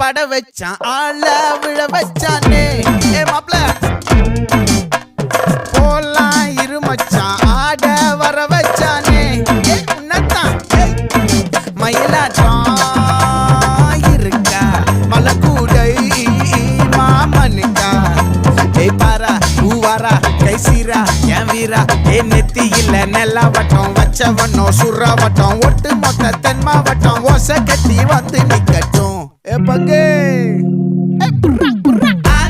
பட வச்சான் ஆள விழ வச்சானே ஏ மாப்ள போலாம் இருமச்சான் ஆட வர வச்சானே ஏ உன்னதான் மயிலாட்டம் இருக்கா மலக்கூடை மாமனுக்கா ஏ பாரா பூவாரா கைசீரா என் வீரா ஏ நெத்தி இல்ல நெல்லா வட்டம் வச்சவனோ சுறா வட்டம் ஒட்டு மொத்த தென் மாவட்டம் ஓசை கட்டி வந்து நிக்கட்டும் ஏ பங்கே